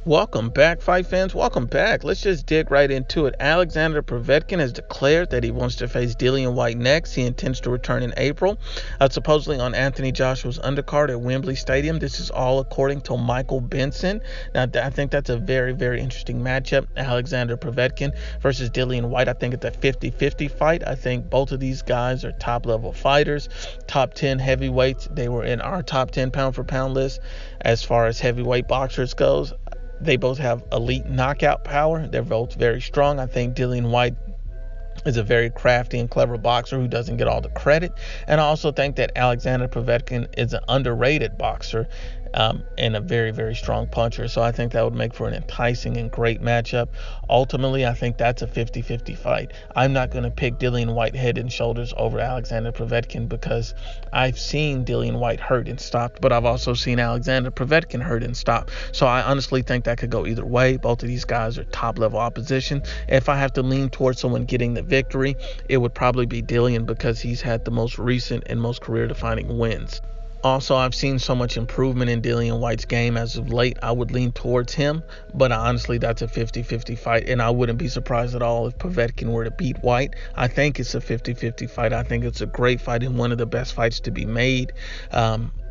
Welcome back, fight fans. Welcome back. Let's just dig right into it. Alexander Povetkin has declared that he wants to face Dillian Whyte next. He intends to return in April, supposedly on Anthony Joshua's undercard at Wembley Stadium. This is all according to Michael Benson. Now, I think that's a very, very interesting matchup. Alexander Povetkin versus Dillian Whyte. I think it's a 50-50 fight. I think both of these guys are top-level fighters, top 10 heavyweights. They were in our top 10 pound-for-pound list as far as heavyweight boxers goes. They both have elite knockout power. They're both very strong. I think Dillian Whyte is a very crafty and clever boxer who doesn't get all the credit. And I also think that Alexander Povetkin is an underrated boxer and a very, very strong puncher. So I think that would make for an enticing and great matchup. Ultimately, I think that's a 50-50 fight. I'm not going to pick Dillian Whyte head and shoulders over Alexander Povetkin because I've seen Dillian Whyte hurt and stopped, but I've also seen Alexander Povetkin hurt and stop. So I honestly think that could go either way. Both of these guys are top-level opposition. If I have to lean towards someone getting the victory, it would probably be Dillian because he's had the most recent and most career-defining wins. Also, I've seen so much improvement in Dillian Whyte's game as of late. I would lean towards him, but honestly, that's a 50-50 fight, and I wouldn't be surprised at all if Povetkin were to beat Whyte. I think it's a 50-50 fight. I think it's a great fight and one of the best fights to be made.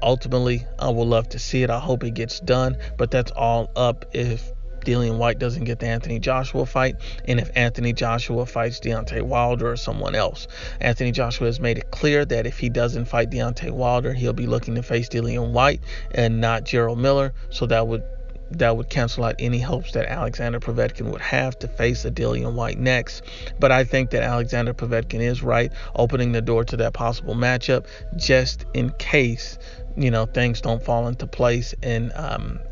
Ultimately, I would love to see it. I hope it gets done, but that's all up if Dillian Whyte doesn't get the Anthony Joshua fight, and if Anthony Joshua fights Deontay Wilder or someone else. Anthony Joshua has made it clear that if he doesn't fight Deontay Wilder, he'll be looking to face Dillian Whyte and not Gerald Miller, so that would cancel out any hopes that Alexander Povetkin would have to face a Dillian Whyte next. But I think that Alexander Povetkin is right, opening the door to that possible matchup just in case things don't fall into place and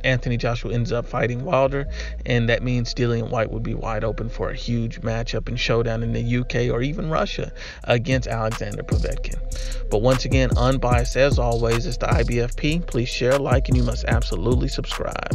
Anthony Joshua ends up fighting Wilder, and that means Dillian Whyte would be wide open for a huge matchup and showdown in the UK or even Russia against Alexander Povetkin. But once again, Unbiased as always is the Ibfp. Please share, like, and you must absolutely subscribe.